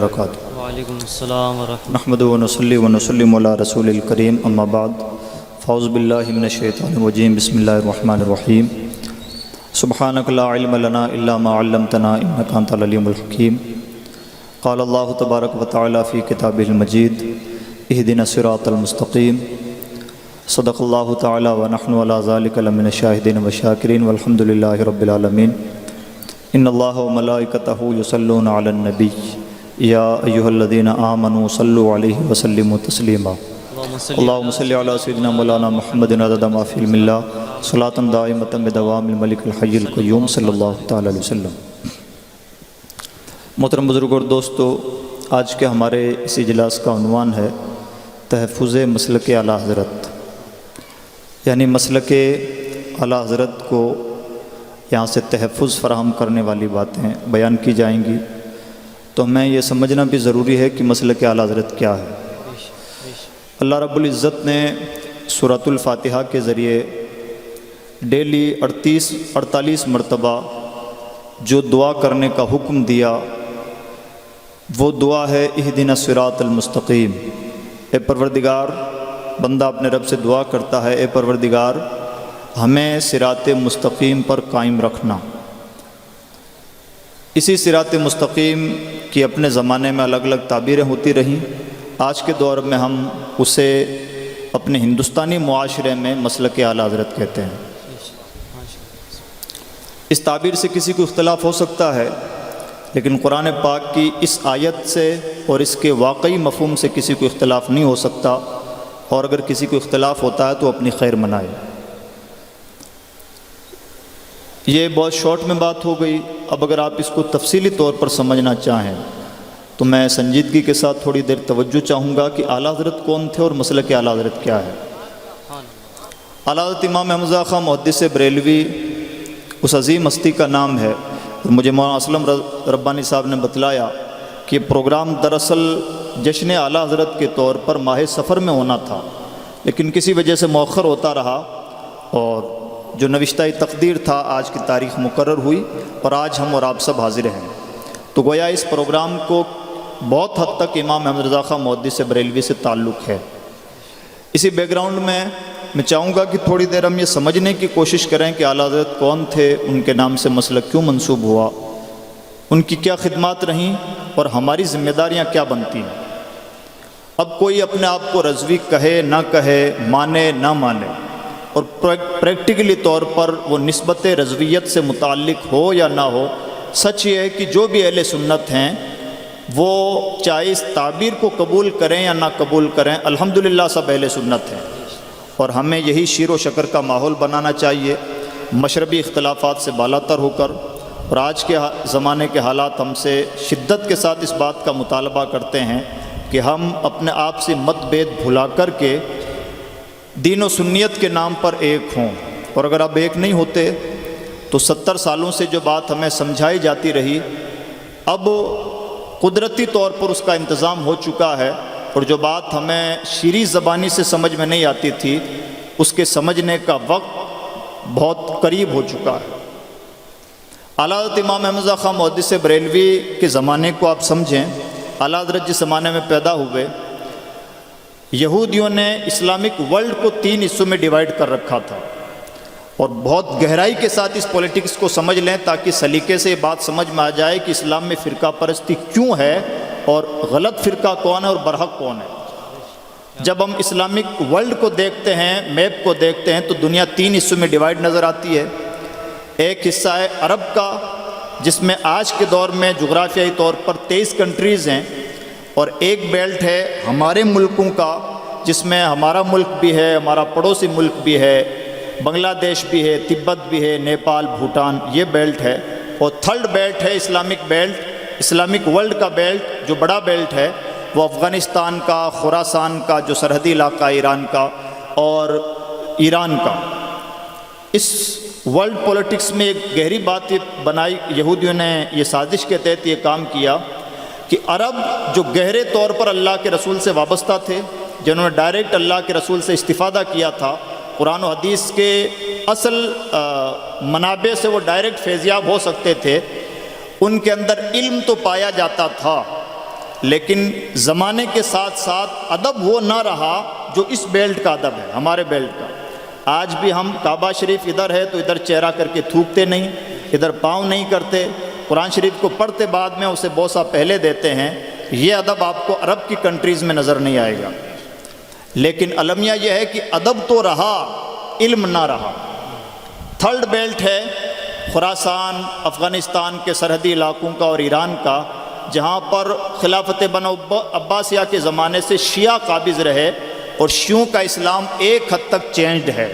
وبرکاتہ۔ وعلیکم السلام ورحمۃ نحمدہ ونصلی ونسلم علی رسول الکریم، اما بعد، فاعوذ باللہ من الشیطان الرجیم، بسم اللہ الرحمن الرحیم۔ سبحانک لا علم لنا الا ما علمتنا انک انت العلیم الحکیم۔ قال اللہ تبارک و تعالی فی کتابہ المجید، اہدنا الصراط المستقیم۔ صدق اللہ تعالی ونحن علی ذلک لمن الشاہدین والشاکرین والحمد للہ رب العالمین۔ ان اللہ وملائکتہ یصلون علی النبی یا ایہا الذین آمنوا صلوا علیہ وسلموا تسلیما۔ اللہم صلی علی سیدنا مولانا محمد عدد ما فی علم اللہ، صلاۃ دائمۃ بدوام الملک الحی القیوم صلی اللہ تعالی علیہ وسلم۔ محترم بزرگوں اور دوستو، آج کے ہمارے اس اجلاس کا عنوان ہے تحفظ مسلک اعلیٰ حضرت، یعنی مسلک اعلیٰ حضرت کو یہاں سے تحفظ فراہم کرنے والی باتیں بیان کی جائیں گی، تو ہمیں یہ سمجھنا بھی ضروری ہے کہ مسلک اعلیٰ حضرت کیا ہے۔ اللہ رب العزت نے سورۃ الفاتحہ کے ذریعے ڈیلی 48 مرتبہ جو دعا کرنے کا حکم دیا، وہ دعا ہے اہدنا الصراط المستقیم۔ اے پروردگار، بندہ اپنے رب سے دعا کرتا ہے، اے پروردگار ہمیں صراط مستقیم پر قائم رکھنا۔ اسی صراط مستقیم کی اپنے زمانے میں الگ الگ تعبیریں ہوتی رہیں۔ آج کے دور میں ہم اسے اپنے ہندوستانی معاشرے میں مسلک اعلیٰ حضرت کہتے ہیں۔ اس تعبیر سے کسی کو اختلاف ہو سکتا ہے، لیکن قرآن پاک کی اس آیت سے اور اس کے واقعی مفہوم سے کسی کو اختلاف نہیں ہو سکتا، اور اگر کسی کو اختلاف ہوتا ہے تو اپنی خیر منائے۔ یہ بہت شارٹ میں بات ہو گئی۔ اب اگر آپ اس کو تفصیلی طور پر سمجھنا چاہیں تو میں سنجیدگی کے ساتھ تھوڑی دیر توجہ چاہوں گا کہ اعلیٰ حضرت کون تھے اور مسلک اعلیٰ حضرت کیا ہے۔ اعلیٰ حضرت امام حمزہ خاں محدث بریلوی اس عظیم ہستی کا نام ہے۔ مجھے مولانا اسلم ربانی صاحب نے بتلایا کہ پروگرام دراصل جشن اعلیٰ حضرت کے طور پر ماہ سفر میں ہونا تھا، لیکن کسی وجہ سے مؤخر ہوتا رہا، اور جو نوشتہ تقدیر تھا آج کی تاریخ مقرر ہوئی، اور آج ہم اور آپ سب حاضر ہیں۔ تو گویا اس پروگرام کو بہت حد تک امام احمد رضا خاں محدث بریلوی سے تعلق ہے۔ اسی بیک گراؤنڈ میں چاہوں گا کہ تھوڑی دیر ہم یہ سمجھنے کی کوشش کریں کہ اعلیٰ حضرت کون تھے، ان کے نام سے مسلک کیوں منسوب ہوا، ان کی کیا خدمات رہیں، اور ہماری ذمہ داریاں کیا بنتی ہیں۔ اب کوئی اپنے آپ کو رضوی کہے نہ کہے، مانے نہ مانے، اور پریکٹیکلی طور پر وہ نسبت رضویت سے متعلق ہو یا نہ ہو، سچ یہ ہے کہ جو بھی اہل سنت ہیں وہ چاہے اس تعبیر کو قبول کریں یا نہ قبول کریں، الحمدللہ سب اہل سنت ہیں، اور ہمیں یہی شیر و شکر کا ماحول بنانا چاہیے، مشربی اختلافات سے بالاتر ہو کر۔ اور آج کے زمانے کے حالات ہم سے شدت کے ساتھ اس بات کا مطالبہ کرتے ہیں کہ ہم اپنے آپ سے مت بھید بھلا کر کے دین و سنیت کے نام پر ایک ہوں، اور اگر اب ایک نہیں ہوتے تو 70 سالوں سے جو بات ہمیں سمجھائی جاتی رہی، اب قدرتی طور پر اس کا انتظام ہو چکا ہے، اور جو بات ہمیں شیریں زبانی سے سمجھ میں نہیں آتی تھی، اس کے سمجھنے کا وقت بہت قریب ہو چکا ہے۔ اعلیٰ حضرت امام حمزہ خاں محدث بریلوی کے زمانے کو آپ سمجھیں۔ اعلیٰ حضرت جس زمانے میں پیدا ہوئے، یہودیوں نے اسلامک ورلڈ کو 3 حصوں میں ڈیوائیڈ کر رکھا تھا، اور بہت گہرائی کے ساتھ اس پولیٹکس کو سمجھ لیں تاکہ سلیقے سے یہ بات سمجھ میں آ جائے کہ اسلام میں فرقہ پرستی کیوں ہے، اور غلط فرقہ کون ہے اور برحق کون ہے۔ جب ہم اسلامک ورلڈ کو دیکھتے ہیں، میپ کو دیکھتے ہیں، تو دنیا 3 حصوں میں ڈیوائیڈ نظر آتی ہے۔ ایک حصہ ہے عرب کا، جس میں آج کے دور میں جغرافیائی طور پر 23 کنٹریز ہیں، اور ایک بیلٹ ہے ہمارے ملکوں کا، جس میں ہمارا ملک بھی ہے، ہمارا پڑوسی ملک بھی ہے، بنگلہ دیش بھی ہے، تبت بھی ہے، نیپال، بھوٹان، یہ بیلٹ ہے۔ اور تھرڈ بیلٹ ہے اسلامک بیلٹ، اسلامک ورلڈ کا بیلٹ، جو بڑا بیلٹ ہے وہ افغانستان کا، خراسان کا جو سرحدی علاقہ ایران کا، اور ایران کا۔ اس ورلڈ پولیٹکس میں ایک گہری بات بنائی، یہودیوں نے یہ سازش کے تحت یہ کام کیا کہ عرب جو گہرے طور پر اللہ کے رسول سے وابستہ تھے، جنہوں نے ڈائریکٹ اللہ کے رسول سے استفادہ کیا تھا، قرآن و حدیث کے اصل منابع سے وہ ڈائریکٹ فیضیاب ہو سکتے تھے، ان کے اندر علم تو پایا جاتا تھا، لیکن زمانے کے ساتھ ساتھ ادب وہ نہ رہا جو اس بیلٹ کا ادب ہے، ہمارے بیلٹ کا۔ آج بھی ہم کعبہ شریف ادھر ہے تو ادھر چہرہ کر کے تھوکتے نہیں، ادھر پاؤں نہیں کرتے، قرآن شریف کو پڑھتے بعد میں اسے بوسہ پہلے دیتے ہیں۔ یہ ادب آپ کو عرب کی کنٹریز میں نظر نہیں آئے گا۔ لیکن المیہ یہ ہے کہ ادب تو رہا، علم نہ رہا۔ تھرڈ بیلٹ ہے خراسان، افغانستان کے سرحدی علاقوں کا اور ایران کا، جہاں پر خلافت بنو عباسیہ کے زمانے سے شیعہ قابض رہے، اور شیعوں کا اسلام ایک حد تک چینجڈ ہے۔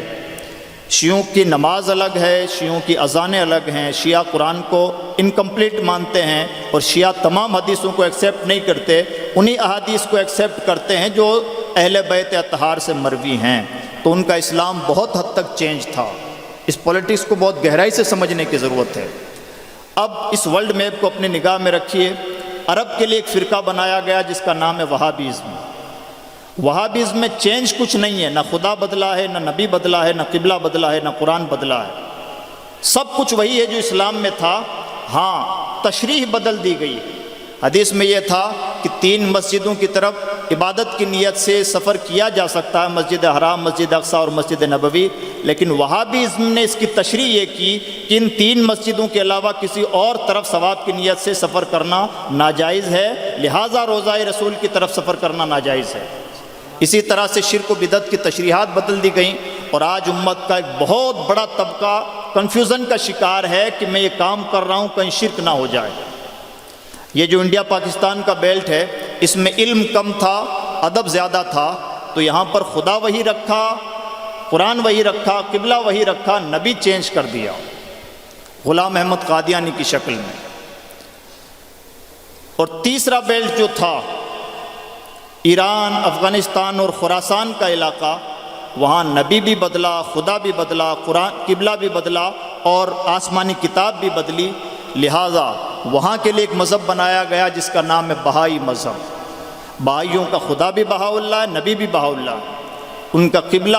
شیعوں کی نماز الگ ہے، شیعوں کی اذانیں الگ ہیں، شیعہ قرآن کو انکمپلیٹ مانتے ہیں، اور شیعہ تمام حدیثوں کو ایکسیپٹ نہیں کرتے، انہی احادیث کو ایکسیپٹ کرتے ہیں جو اہل بیت اطہار سے مروی ہیں۔ تو ان کا اسلام بہت حد تک چینج تھا۔ اس پولیٹکس کو بہت گہرائی سے سمجھنے کی ضرورت ہے۔ اب اس ورلڈ میپ کو اپنی نگاہ میں رکھیے۔ عرب کے لیے ایک فرقہ بنایا گیا جس کا نام ہے وہابیزم۔ وہابیزم میں چینج کچھ نہیں ہے، نہ خدا بدلا ہے، نہ نبی بدلا ہے، نہ قبلہ بدلا ہے، نہ قرآن بدلا ہے، سب کچھ وہی ہے جو اسلام میں تھا۔ ہاں، تشریح بدل دی گئی ہے۔ حدیث میں یہ تھا کہ 3 مسجدوں کی طرف عبادت کی نیت سے سفر کیا جا سکتا ہے، مسجد حرام، مسجد اقصی اور مسجد نبوی، لیکن وہابیزم نے اس کی تشریح یہ کی کہ ان 3 مسجدوں کے علاوہ کسی اور طرف ثواب کی نیت سے سفر کرنا ناجائز ہے، لہٰذا روضہ رسول کی طرف سفر کرنا ناجائز ہے۔ اسی طرح سے شرک و بدعت کی تشریحات بدل دی گئیں، اور آج امت کا ایک بہت بڑا طبقہ کنفیوژن کا شکار ہے کہ میں یہ کام کر رہا ہوں کہیں شرک نہ ہو جائے۔ یہ جو انڈیا پاکستان کا بیلٹ ہے، اس میں علم کم تھا، ادب زیادہ تھا، تو یہاں پر خدا وہی رکھا، قرآن وہی رکھا، قبلہ وہی رکھا، نبی چینج کر دیا غلام احمد قادیانی کی شکل میں۔ اور تیسرا بیلٹ جو تھا ایران، افغانستان اور خراسان کا علاقہ، وہاں نبی بھی بدلا، خدا بھی بدلا، قرآن قبلہ بھی بدلا، اور آسمانی کتاب بھی بدلی، لہٰذا وہاں کے لیے ایک مذہب بنایا گیا جس کا نام ہے بہائی مذہب۔ بہائیوں کا خدا بھی بہا اللہ ہے، نبی بھی بہا اللہ ہے۔ ان کا قبلہ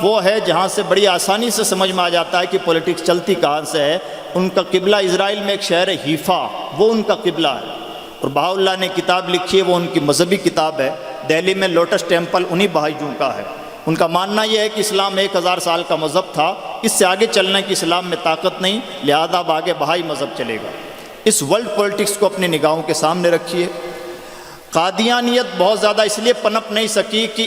وہ ہے جہاں سے بڑی آسانی سے سمجھ میں آ جاتا ہے کہ پولیٹکس چلتی کہاں سے ہے۔ ان کا قبلہ اسرائیل میں ایک شہر ہے حیفا، وہ ان کا قبلہ ہے، اور بہا اللہ نے کتاب لکھی ہے، وہ ان کی مذہبی کتاب ہے۔ دہلی میں لوٹس ٹیمپل انہی بہائیوں کا ہے۔ ان کا ماننا یہ ہے کہ اسلام 1000 سال کا مذہب تھا، اس سے آگے چلنے کی اسلام میں طاقت نہیں، لہذا اب آگے بہائی مذہب چلے گا۔ اس ورلڈ پولیٹکس کو اپنی نگاہوں کے سامنے رکھیے۔ قادیانیت بہت زیادہ اس لیے پنپ نہیں سکی کہ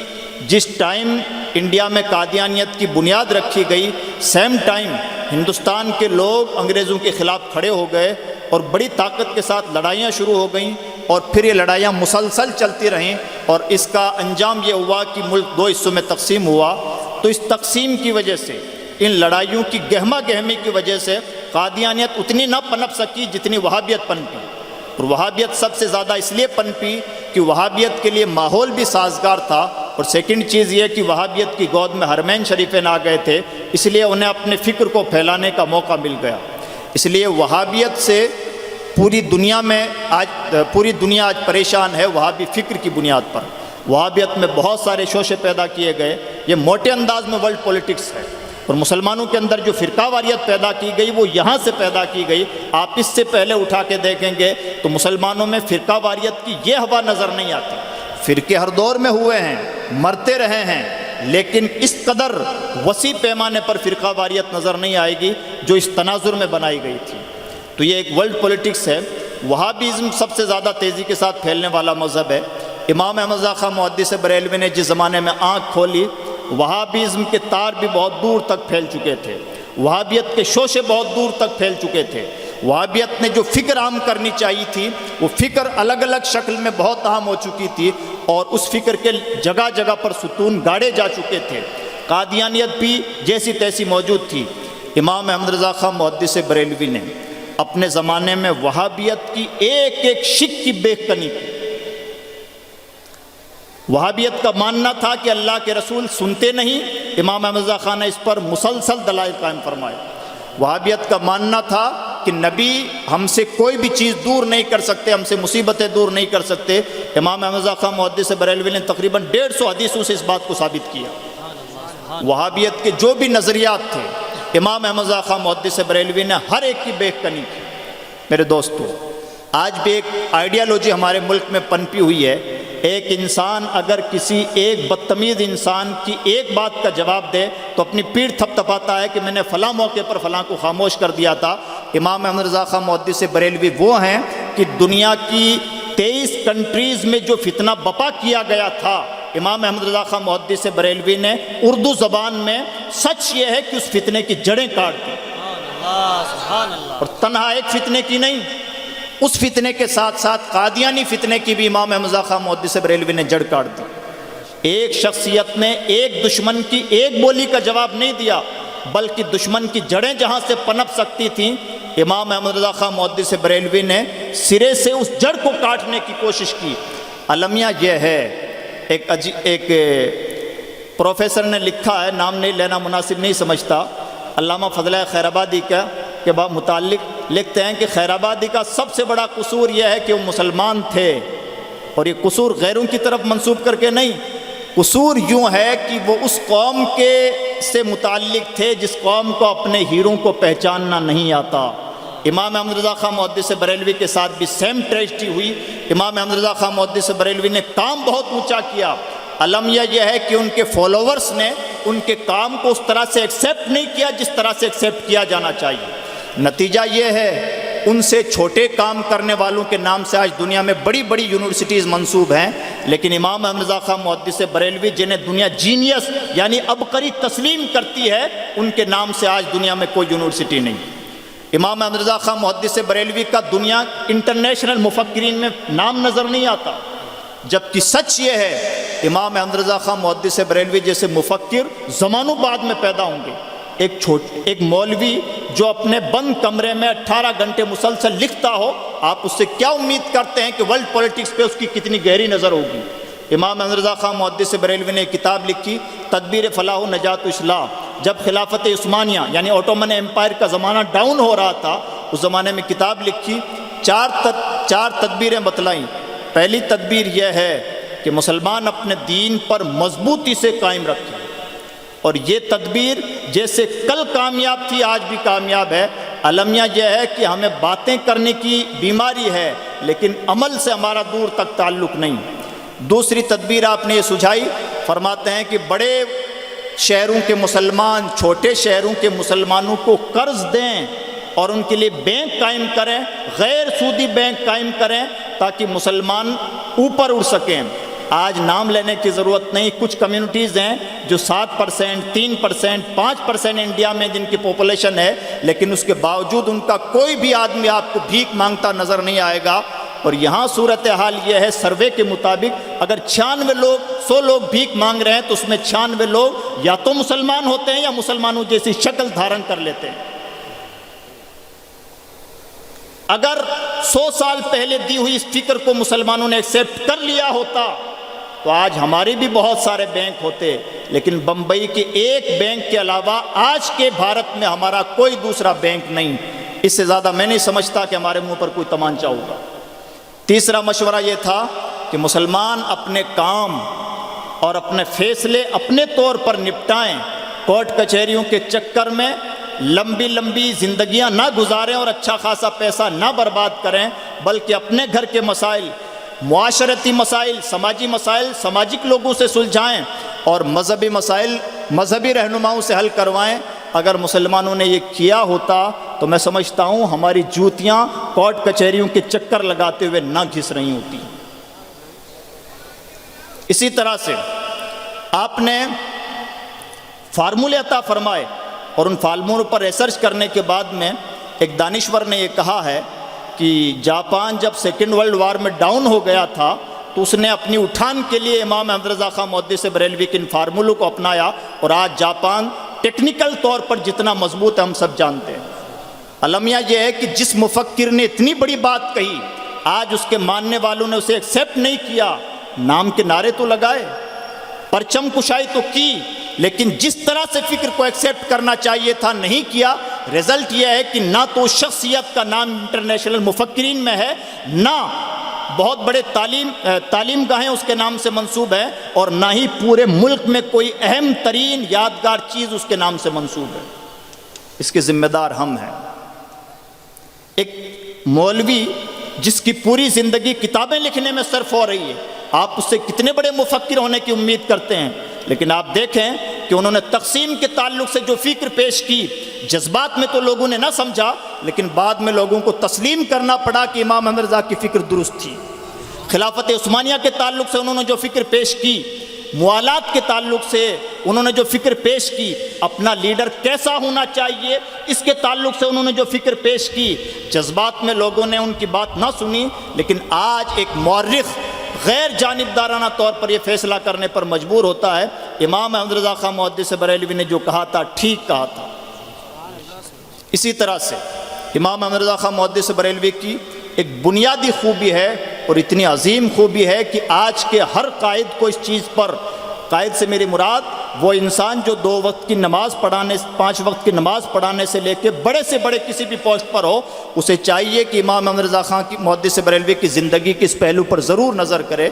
جس ٹائم انڈیا میں قادیانیت کی بنیاد رکھی گئی، سیم ٹائم ہندوستان کے لوگ انگریزوں کے خلاف کھڑے ہو گئے اور بڑی طاقت کے ساتھ لڑائیاں شروع ہو گئیں، اور پھر یہ لڑائیاں مسلسل چلتی رہیں، اور اس کا انجام یہ ہوا کہ ملک 2 حصوں میں تقسیم ہوا۔ تو اس تقسیم کی وجہ سے، ان لڑائیوں کی گہما گہمی کی وجہ سے قادیانیت اتنی نہ پنپ سکی جتنی وہابیت پنپی، اور وہابیت سب سے زیادہ اس لیے پنپی کہ وہابیت کے لیے ماحول بھی سازگار تھا، اور سیکنڈ چیز یہ کہ وہابیت کی گود میں حرمین شریفین آ گئے تھے، اس لیے انہیں اپنے فکر کو پھیلانے کا موقع مل گیا۔ اس لیے وہابیت سے پوری دنیا آج پریشان ہے، وہابی فکر کی بنیاد پر۔ وہابیت میں بہت سارے شوشے پیدا کیے گئے، یہ موٹے انداز میں ورلڈ پولیٹکس ہے، اور مسلمانوں کے اندر جو فرقہ واریت پیدا کی گئی وہ یہاں سے پیدا کی گئی۔ آپ اس سے پہلے اٹھا کے دیکھیں گے تو مسلمانوں میں فرقہ واریت کی یہ ہوا نظر نہیں آتی۔ فرقے ہر دور میں ہوئے ہیں، مرتے رہے ہیں، لیکن اس قدر وسیع پیمانے پر فرقہ واریت نظر نہیں آئے گی جو اس تناظر میں بنائی گئی تھی۔ تو یہ ایک ورلڈ پولیٹکس ہے۔ وہابیزم سب سے زیادہ تیزی کے ساتھ پھیلنے والا مذہب ہے۔ امام احمد رضا خان محدث بریلوی نے جس زمانے میں آنکھ کھولی، وہابیزم کے تار بھی بہت دور تک پھیل چکے تھے، وہابیت کے شوشے بہت دور تک پھیل چکے تھے۔ وہابیت نے جو فکر عام کرنی چاہیے تھی، وہ فکر الگ الگ شکل میں بہت عام ہو چکی تھی، اور اس فکر کے جگہ جگہ پر ستون گاڑے جا چکے تھے۔ قادیانیت بھی جیسی تیسی موجود تھی۔ امام احمد رضا خان محدث بریلوی نے اپنے زمانے میں وہابیت کی ایک ایک شک کی بیخ کنی کی۔ وہابیت کا ماننا تھا کہ اللہ کے رسول سنتے نہیں، امام احمد رضا خان نے اس پر مسلسل دلائل قائم فرمائے۔ وہابیت کا ماننا تھا کہ نبی ہم سے کوئی بھی چیز دور نہیں کر سکتے، ہم سے مصیبتیں دور نہیں کر سکتے۔ امام احمد رضا خان محدث بریلوی نے تقریباً 150 حدیثوں سے اس بات کو ثابت کیا۔ وہابیت کے جو بھی نظریات تھے، امام احمد رضا خان محدث بریلوی نے ہر ایک کی بیخ کنی کی۔ میرے دوستو، آج بھی ایک آئیڈیالوجی ہمارے ملک میں پنپی ہوئی ہے، ایک انسان اگر کسی ایک بدتمیز انسان کی ایک بات کا جواب دے تو اپنی پیٹھ تھپ تھپاتا ہے کہ میں نے فلاں موقع پر فلاں کو خاموش کر دیا تھا۔ امام احمد رضا خان محدث بریلوی وہ ہیں کہ دنیا کی 23 کنٹریز میں جو فتنہ بپا کیا گیا تھا، امام احمد رضا خان محدث بریلوی نے اردو زبان میں، سچ یہ ہے کہ اس فتنے کی جڑیں کاٹ دی، سبحان اللہ۔ اور تنہا ایک فتنے کی نہیں، اس فتنے کے ساتھ ساتھ قادیانی فتنے کی بھی امام احمد رضا خان محدث بریلوی نے جڑ کاٹ دی۔ ایک شخصیت نے ایک دشمن کی ایک بولی کا جواب نہیں دیا، بلکہ دشمن کی جڑیں جہاں سے پنپ سکتی تھیں، امام احمد رضا خان محدث بریلوی نے سرے سے اس جڑ کو کاٹنے کی کوشش کی۔ المیہ یہ ہے، ایک پروفیسر نے لکھا ہے، نام نہیں لینا مناسب نہیں سمجھتا، علامہ فضل خیر آبادی کا کے متعلق لکھتے ہیں کہ خیر آبادی کا سب سے بڑا قصور یہ ہے کہ وہ مسلمان تھے، اور یہ قصور غیروں کی طرف منسوب کر کے نہیں، قصور یوں ہے کہ وہ اس قوم کے سے متعلق تھے جس قوم کو اپنے ہیروں کو پہچاننا نہیں آتا۔ امام احمد رضا خان محدث بریلوی کے ساتھ بھی سیم ٹریجڈی ہوئی۔ امام احمد رضا خان محدث بریلوی نے کام بہت اونچا کیا، المیہ یہ ہے کہ ان کے فالوورز نے ان کے کام کو اس طرح سے ایکسیپٹ نہیں کیا جس طرح سے ایکسیپٹ کیا جانا چاہیے۔ نتیجہ یہ ہے، ان سے چھوٹے کام کرنے والوں کے نام سے آج دنیا میں بڑی بڑی یونیورسٹیز منسوب ہیں، لیکن امام احمد رضا خان محدث بریلوی جنہیں دنیا جینیس یعنی عبقری تسلیم کرتی ہے، ان کے نام سے آج دنیا میں کوئی یونیورسٹی نہیں۔ امام احمد رضا خان محدث بریلوی کا دنیا انٹرنیشنل مفکرین میں نام نظر نہیں آتا، جبکہ سچ یہ ہے امام احمد رضا خان محدث بریلوی جیسے مفکر زمانوں بعد میں پیدا ہوں گے۔ ایک مولوی جو اپنے بند کمرے میں 18 گھنٹے مسلسل لکھتا ہو، آپ اس سے کیا امید کرتے ہیں کہ ورلڈ پولیٹکس پہ اس کی کتنی گہری نظر ہوگی؟ امام احمد رضا خان محدث بریلوی نے ایک کتاب لکھی، تدبیر فلاح و نجات و اصلاح۔ جب خلافت عثمانیہ یعنی اوٹومن امپائر کا زمانہ ڈاؤن ہو رہا تھا، اس زمانے میں کتاب لکھی، چار تدبیریں بتلائیں۔ پہلی تدبیر یہ ہے کہ مسلمان اپنے دین پر مضبوطی سے قائم رکھیں، اور یہ تدبیر جیسے کل کامیاب تھی آج بھی کامیاب ہے۔ المیہ یہ ہے کہ ہمیں باتیں کرنے کی بیماری ہے، لیکن عمل سے ہمارا دور تک تعلق نہیں۔ دوسری تدبیر آپ نے یہ سجھائی، فرماتے ہیں کہ بڑے شہروں کے مسلمان چھوٹے شہروں کے مسلمانوں کو قرض دیں اور ان کے لیے بینک قائم کریں، غیر سودی بینک قائم کریں تاکہ مسلمان اوپر اٹھ سکیں۔ آج نام لینے کی ضرورت نہیں، کچھ کمیونٹیز ہیں جو 7%، 3%، 5% انڈیا میں جن کی پاپولیشن ہے، لیکن اس کے باوجود ان کا کوئی بھی آدمی آپ کو بھیک مانگتا نظر نہیں آئے گا۔ اور یہاں صورتحال یہ ہے، سروے کے مطابق اگر 100 لوگ بھیک مانگ رہے ہیں تو اس میں 96 لوگ یا تو مسلمان ہوتے ہیں یا مسلمانوں جیسی شکل دھارن کر لیتے ہیں۔ اگر 100 سال پہلے دی ہوئی اس فکر کو مسلمانوں نے ایکسیپٹ کر لیا ہوتا تو آج ہمارے بھی بہت سارے بینک ہوتے، لیکن بمبئی کے ایک بینک کے علاوہ آج کے بھارت میں ہمارا کوئی دوسرا بینک نہیں۔ اس سے زیادہ میں نہیں سمجھتا کہ ہمارے منہ پر کوئی تمانچہ ہوگا۔ تیسرا مشورہ یہ تھا کہ مسلمان اپنے کام اور اپنے فیصلے اپنے طور پر نپٹائیں، کورٹ کچہریوں کے چکر میں لمبی زندگیاں نہ گزاریں اور اچھا خاصا پیسہ نہ برباد کریں، بلکہ اپنے گھر کے مسائل، معاشرتی مسائل، سماجک لوگوں سے سلجھائیں، اور مذہبی مسائل مذہبی رہنماؤں سے حل کروائیں۔ اگر مسلمانوں نے یہ کیا ہوتا تو میں سمجھتا ہوں ہماری جوتیاں کورٹ کچہریوں کے چکر لگاتے ہوئے نہ گھس رہی ہوتی۔ اسی طرح سے آپ نے فارمولے عطا فرمائے، اور ان فارمولوں پر ریسرچ کرنے کے بعد میں ایک دانشور نے یہ کہا ہے کہ جاپان جب سیکنڈ ورلڈ وار میں ڈاؤن ہو گیا تھا تو اس نے اپنی اٹھان کے لیے امام احمد رضا خان محدث بریلوی کے ان فارمولوں کو اپنایا، اور آج جاپان ٹیکنیکل طور پر جتنا مضبوط ہے ہم سب جانتے ہیں۔ المیہ یہ ہے کہ جس مفکر نے اتنی بڑی بات کہی، آج اس کے ماننے والوں نے اسے ایکسیپٹ نہیں کیا، نام کے نعرے تو لگائے، پرچم کشائی تو کی، لیکن جس طرح سے فکر کو ایکسیپٹ کرنا چاہیے تھا نہیں کیا۔ رزلٹ یہ ہے کہ نہ تو شخصیت کا نام انٹرنیشنل مفکرین میں ہے، نہ بہت بڑے تعلیم گاہیں اس کے نام سے منسوب ہے، اور نہ ہی پورے ملک میں کوئی اہم ترین یادگار چیز اس کے نام سے منسوب ہے۔ اس کے ذمہ دار ہم ہیں۔ ایک مولوی جس کی پوری زندگی کتابیں لکھنے میں صرف ہو رہی ہے، آپ اس سے کتنے بڑے مفکر ہونے کی امید کرتے ہیں، لیکن آپ دیکھیں کہ انہوں نے تقسیم کے تعلق سے جو فکر پیش کی، جذبات میں تو لوگوں نے نہ سمجھا، لیکن بعد میں لوگوں کو تسلیم کرنا پڑا کہ امام احمد رضا کی فکر درست تھی۔ خلافت عثمانیہ کے تعلق سے انہوں نے جو فکر پیش کی، موالات کے تعلق سے انہوں نے جو فکر پیش کی، اپنا لیڈر کیسا ہونا چاہیے اس کے تعلق سے انہوں نے جو فکر پیش کی، جذبات میں لوگوں نے ان کی بات نہ سنی، لیکن آج ایک مورخ غیر جانبدارانہ طور پر یہ فیصلہ کرنے پر مجبور ہوتا ہے، امام احمد رضا خان محدث بریلوی نے جو کہا تھا ٹھیک کہا تھا۔ اسی طرح سے امام احمد رضا خان محدث بریلوی کی ایک بنیادی خوبی ہے اور اتنی عظیم خوبی ہے کہ آج کے ہر قائد کو اس چیز پر، قائد سے میری مراد وہ انسان جو 2 وقت کی نماز پڑھانے، 5 وقت کی نماز پڑھانے سے لے کے بڑے سے بڑے کسی بھی پوسٹ پر ہو، اسے چاہیے کہ امام احمد رضا خان کی محدث بریلوی کی زندگی کے اس پہلو پر ضرور نظر کرے۔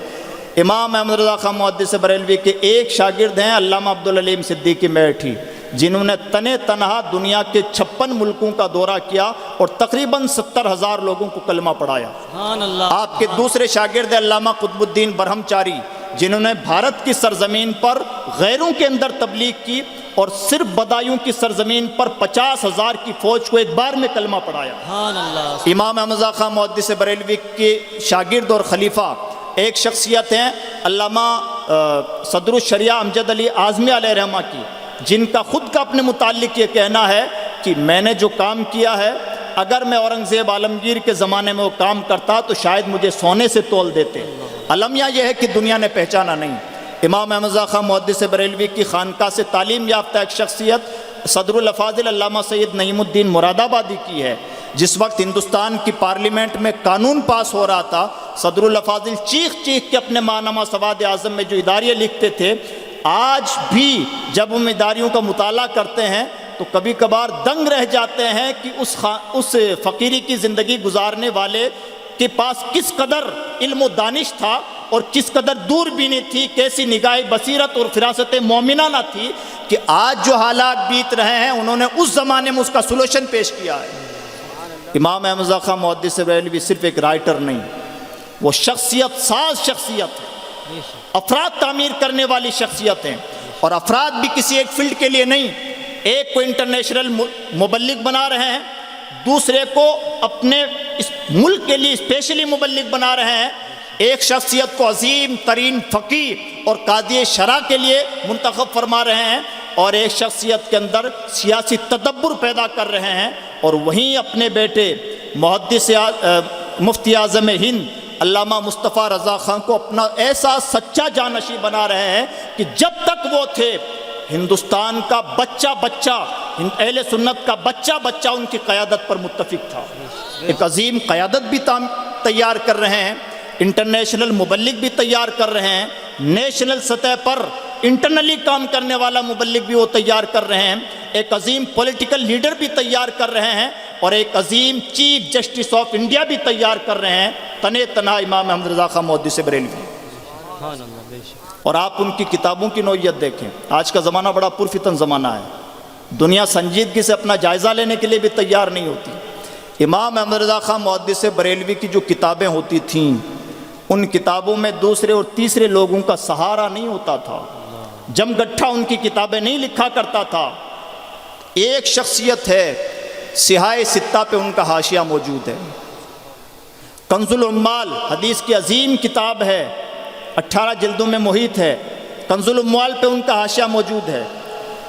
امام احمد رضا خان محدث بریلوی کے ایک شاگرد ہیں علامہ عبدالعلیم صدیقی میٹھی، جنہوں نے تنے تنہا دنیا کے 56 ملکوں کا دورہ کیا اور تقریباً 70,000 لوگوں کو کلمہ پڑھایا۔ سبحان اللہ۔ آپ کے دوسرے شاگرد علامہ قطب الدین برہمچاری، جنہوں نے بھارت کی سرزمین پر غیروں کے اندر تبلیغ کی اور صرف بدایوں کی سرزمین پر 50,000 کی فوج کو ایک بار میں کلمہ پڑھایا۔ سبحان اللہ۔ امام احمد رضا خان محدث بریلوی کے شاگرد اور خلیفہ ایک شخصیت ہیں علامہ صدر الشریعہ امجد علی اعظمی علیہ رحمہ کی، جن کا خود کا اپنے متعلق یہ کہنا ہے کہ میں نے جو کام کیا ہے، اگر میں اورنگزیب عالمگیر کے زمانے میں وہ کام کرتا تو شاید مجھے سونے سے تول دیتے۔ المیہ یہ ہے کہ دنیا نے پہچانا نہیں۔ امام احمد رضا خان محدث بریلوی کی خانقاہ سے تعلیم یافتہ ایک شخصیت صدر الافاضل علامہ سید نعیم الدین مراد آبادی کی ہے۔ جس وقت ہندوستان کی پارلیمنٹ میں قانون پاس ہو رہا تھا، صدر الافاضل چیخ چیخ کے اپنے ماہنامہ سواد اعظم میں جو اداریہ لکھتے تھے، آج بھی جب ہم اداریوں کا مطالعہ کرتے ہیں تو کبھی کبھار دنگ رہ جاتے ہیں کہ اس فقیری کی زندگی گزارنے والے کے پاس کس قدر علم و دانش تھا اور کس قدر دور بینی تھی، کیسی نگاہ بصیرت اور فراست مومنانہ تھی کہ آج جو حالات بیت رہے ہیں انہوں نے اس زمانے میں اس کا سولوشن پیش کیا ہے۔ امام احمد رضا خان محدث بریلوی صرف ایک رائٹر نہیں، وہ شخصیت ساز شخصیت ہے، افراد تعمیر کرنے والی شخصیت ہیں، اور افراد بھی کسی ایک فیلڈ کے لیے نہیں، ایک کو انٹرنیشنل مبلغ بنا رہے ہیں، دوسرے کو اپنے اس ملک کے لیے اسپیشلی مبلغ بنا رہے ہیں، ایک شخصیت کو عظیم ترین فقیہ اور قاضی شرع کے لیے منتخب فرما رہے ہیں، اور ایک شخصیت کے اندر سیاسی تدبر پیدا کر رہے ہیں، اور وہیں اپنے بیٹے محدث مفتی اعظم ہند علامہ مصطفیٰ رضا خان کو اپنا ایسا سچا جانشین بنا رہے ہیں کہ جب تک وہ تھے ہندوستان کا بچہ اہل سنت کا بچہ ان کی قیادت پر متفق تھا۔ ایک عظیم قیادت بھی تیار کر رہے ہیں، انٹرنیشنل مبلغ بھی تیار کر رہے ہیں، نیشنل سطح پر انٹرنلی کام کرنے والا مبلغ بھی وہ تیار کر رہے ہیں، ایک عظیم پولیٹیکل لیڈر بھی تیار کر رہے ہیں، اور ایک عظیم چیف جسٹس آف انڈیا بھی تیار کر رہے ہیں، تنے تنہا امام احمد رضا خان محدث بریلوی۔ اور آپ ان کی کتابوں کی نوعیت دیکھیں، آج کا زمانہ بڑا پرفتن زمانہ ہے، دنیا سنجیدگی سے اپنا جائزہ لینے کے لیے بھی تیار نہیں ہوتی۔ امام احمد رضا خان محدث بریلوی کی جو کتابیں ہوتی تھیں، ان کتابوں میں دوسرے اور تیسرے لوگوں کا سہارا نہیں ہوتا تھا، جم گٹھا ان کی کتابیں نہیں لکھا کرتا تھا۔ ایک شخصیت ہے، سیاہ ستہ پہ ان کا حاشیہ موجود ہے، کنز العمال حدیث کی عظیم کتاب ہے، 18 جلدوں میں محیط ہے، کنز العمال پہ ان کا حاشیہ موجود ہے۔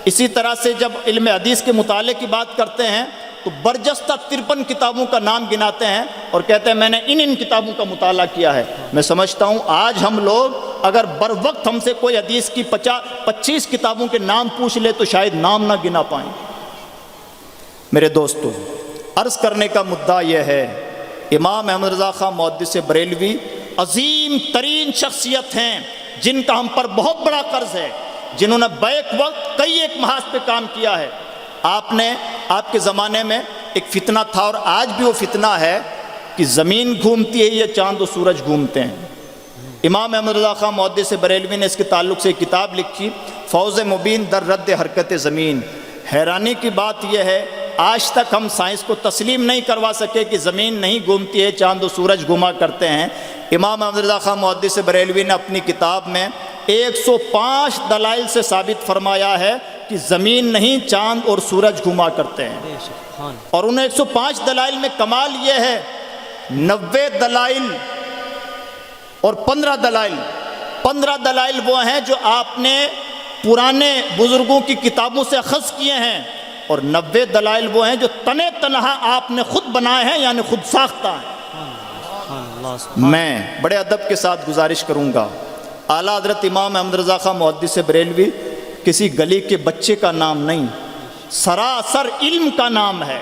اسی طرح سے جب علم حدیث کے مطالعے کی بات کرتے ہیں تو برجستہ 53 کتابوں کا نام گناتے ہیں اور کہتے ہیں میں نے ان کتابوں کا مطالعہ کیا ہے۔ میں سمجھتا ہوں آج ہم لوگ اگر بر وقت ہم سے کوئی حدیث کی 25 کتابوں کے نام پوچھ لے تو شاید نام نہ گنا پائیں۔ میرے دوستو، عرض کرنے کا مدعا یہ ہے، امام احمد رضا خان محدث بریلوی عظیم ترین شخصیت ہیں جن کا ہم پر بہت بڑا قرض ہے، جنہوں نے بیک وقت کئی ایک محاذ پہ کام کیا ہے۔ آپ کے زمانے میں ایک فتنہ تھا اور آج بھی وہ فتنہ ہے کہ زمین گھومتی ہے یا چاند و سورج گھومتے ہیں۔ امام احمد رضا خان محدث بریلوی نے اس کے تعلق سے ایک کتاب لکھی، فوز مبین در رد حرکت زمین۔ حیرانی کی بات یہ ہے آج تک ہم سائنس کو تسلیم نہیں کروا سکے کہ زمین نہیں گھومتی ہے، چاند و سورج گھوما کرتے ہیں۔ امام احمد رضا خان محدث بریلوی نے اپنی کتاب میں 105 دلائل سے ثابت فرمایا ہے کہ زمین نہیں چاند اور سورج گھوما کرتے ہیں، بے شک سبحان اور ان 105 دلائل میں کمال یہ ہے 90 دلائل اور 15 دلائل 15 دلائل وہ ہیں جو آپ نے پرانے بزرگوں کی کتابوں سے اخذ کیے ہیں، اور 90 دلائل وہ ہیں جو تنے تنہا آپ نے خود بنائے ہیں، یعنی خود ساختہ ہیں۔ اللہ سبحان میں بڑے ادب کے ساتھ گزارش کروں گا، اعلیٰ حضرت امام احمد رضا خان محدث بریلوی کسی گلی کے بچے کا نام نہیں، سراسر علم کا نام ہے۔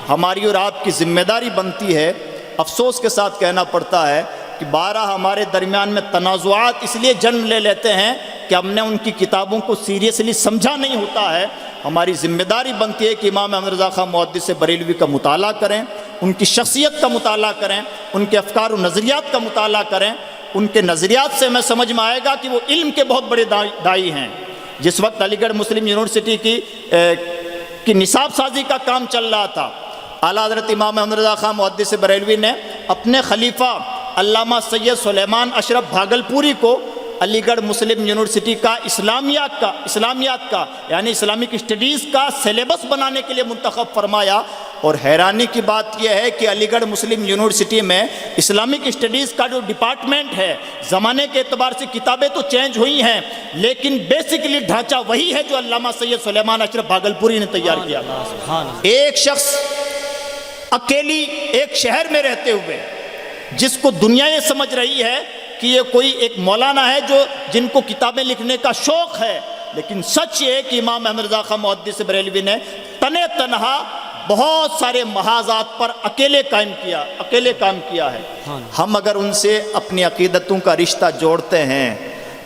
ہماری اور آپ کی ذمہ داری بنتی ہے، افسوس کے ساتھ کہنا پڑتا ہے کہ بارہ ہمارے درمیان میں تنازعات اس لیے جنم لے لیتے ہیں کہ ہم نے ان کی کتابوں کو سیریسلی سمجھا نہیں ہوتا ہے۔ ہماری ذمہ داری بنتی ہے کہ امام احمد رضا خان محدث بریلوی کا مطالعہ کریں، ان کی شخصیت کا مطالعہ کریں، ان کے افکار و نظریات کا مطالعہ کریں۔ ان کے نظریات سے ہمیں سمجھ میں آئے گا کہ وہ علم کے بہت بڑے داعی ہیں۔ جس وقت علی گڑھ مسلم یونیورسٹی کی نصاب سازی کا کام چل رہا تھا، اعلیٰ حضرت امام احمد رضا خان محدث بریلوی نے اپنے خلیفہ علامہ سید سلیمان اشرف بھاگلپوری کو علی گڑھ مسلم یونیورسٹی کا اسلامیات کا یعنی اسلامک اسٹڈیز کا سلیبس بنانے کے لیے منتخب فرمایا۔ اور حیرانی کی بات یہ ہے کہ علی گڑھ مسلم یونیورسٹی میں اسلامک اسٹڈیز کا جو ڈپارٹمنٹ ہے، زمانے کے اعتبار سے کتابیں تو چینج ہوئی ہیں لیکن بیسیکلی ڈھانچہ وہی ہے جو علامہ سید سلیمان اشرف بھاگلپوری نے تیار کیا۔ سبحان اللہ۔ ایک شخص اکیلی ایک شہر میں رہتے ہوئے، جس کو دنیا یہ سمجھ رہی ہے کہ یہ کوئی ایک مولانا ہے جن کو کتابیں لکھنے کا شوق ہے، لیکن سچ یہ ہے کہ امام احمد رضا خان محدث بریلوی نے تنے تنہا بہت سارے محاذات پر اکیلے کام کیا ہے۔ ہم اگر ان سے اپنی عقیدتوں کا رشتہ جوڑتے ہیں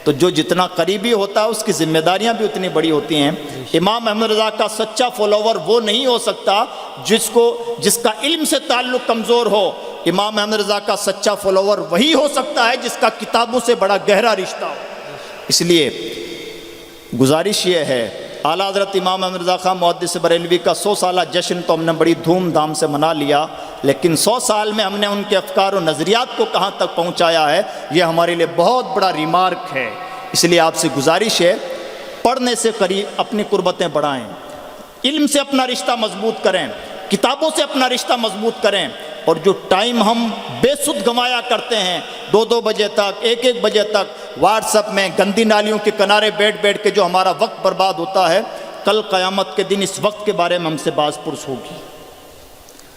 تو جو جتنا قریبی ہوتا ہے اس کی ذمہ داریاں بھی اتنی بڑی ہوتی ہیں۔ امام احمد رضا کا سچا فالوور وہ نہیں ہو سکتا جس کا علم سے تعلق کمزور ہو۔ امام احمد رضا کا سچا فالوور وہی ہو سکتا ہے جس کا کتابوں سے بڑا گہرا رشتہ ہو۔ اس لیے گزارش یہ ہے، اعلیٰ حضرت امام احمد رضا خان محدث بریلوی کا 100 سالہ جشن تو ہم نے بڑی دھوم دھام سے منا لیا، لیکن 100 سال میں ہم نے ان کے افکار و نظریات کو کہاں تک پہنچایا ہے، یہ ہمارے لیے بہت بڑا ریمارک ہے۔ اس لیے آپ سے گزارش ہے، پڑھنے سے قریب اپنی قربتیں بڑھائیں، علم سے اپنا رشتہ مضبوط کریں، کتابوں سے اپنا رشتہ مضبوط کریں، اور جو ٹائم ہم بے سود گنوایا کرتے ہیں 2 بجے تک 1 بجے تک واٹس ایپ میں گندی نالیوں کے کنارے بیٹھ کے جو ہمارا وقت برباد ہوتا ہے، کل قیامت کے دن اس وقت کے بارے میں ہم سے باز پرس ہوگی۔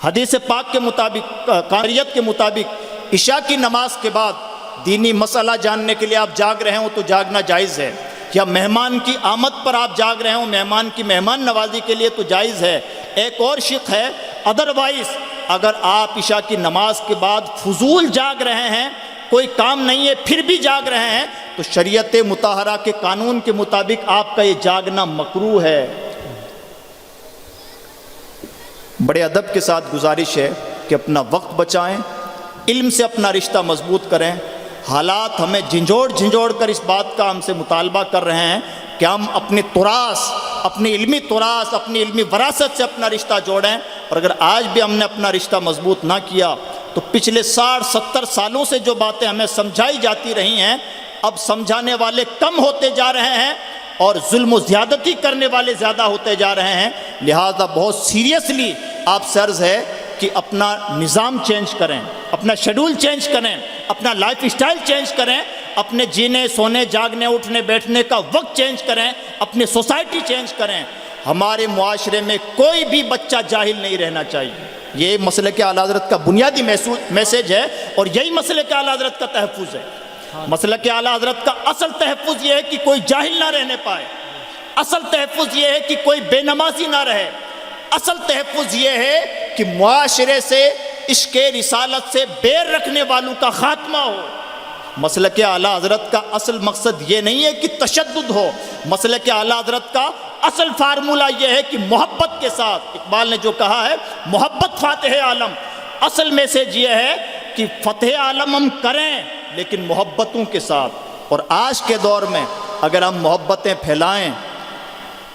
حدیث پاک کے مطابق، قاریت کے مطابق عشاء کی نماز کے بعد دینی مسئلہ جاننے کے لیے آپ جاگ رہے ہوں تو جاگنا جائز ہے، یا مہمان کی آمد پر آپ جاگ رہے ہوں مہمان کی مہمان نوازی کے لیے تو جائز ہے۔ ایک اور شق ہے، ادروائز اگر آپ عشاء کی نماز کے بعد فضول جاگ رہے ہیں، کوئی کام نہیں ہے پھر بھی جاگ رہے ہیں، تو شریعت مطہرہ کے قانون کے مطابق آپ کا یہ جاگنا مکروہ ہے۔ بڑے ادب کے ساتھ گزارش ہے کہ اپنا وقت بچائیں، علم سے اپنا رشتہ مضبوط کریں۔ حالات ہمیں جھنجھوڑ کر اس بات کا ہم سے مطالبہ کر رہے ہیں کہ ہم اپنے تراث، اپنی علمی تراث، اپنی علمی وراثت سے اپنا رشتہ جوڑیں، اور اگر آج بھی ہم نے اپنا رشتہ مضبوط نہ کیا تو پچھلے 60-70 سالوں سے جو باتیں ہمیں سمجھائی جاتی رہی ہیں، اب سمجھانے والے کم ہوتے جا رہے ہیں اور ظلم و زیادتی کرنے والے زیادہ ہوتے جا رہے ہیں۔ لہذا بہت سیریسلی آپ سے عرض ہے کہ اپنا نظام چینج کریں، اپنا شیڈول چینج کریں، اپنا لائف اسٹائل چینج کریں، اپنے جینے سونے جاگنے اٹھنے بیٹھنے کا وقت چینج کریں، اپنی سوسائٹی چینج کریں۔ ہمارے معاشرے میں کوئی بھی بچہ جاہل نہیں رہنا چاہیے، یہ مسلک اعلیٰ حضرت کا بنیادی میسیج ہے، اور یہی مسلک اعلیٰ حضرت کا تحفظ ہے۔ مسلک اعلیٰ حضرت کا اصل تحفظ یہ ہے کہ کوئی جاہل نہ رہنے پائے، اصل تحفظ یہ ہے کہ کوئی بے نمازی نہ رہے، اصل تحفظ یہ ہے کہ معاشرے سے عشق رسالت سے بیر رکھنے والوں کا خاتمہ ہو۔ مسلک اعلیٰ حضرت کا اصل مقصد یہ نہیں ہے کہ تشدد ہو، مسلک اعلیٰ حضرت کا اصل فارمولہ یہ ہے کہ محبت کے ساتھ، اقبال نے جو کہا ہے محبت فاتح عالم، اصل میسیج یہ ہے کہ فتح عالم ہم کریں لیکن محبتوں کے ساتھ۔ اور آج کے دور میں اگر ہم محبتیں پھیلائیں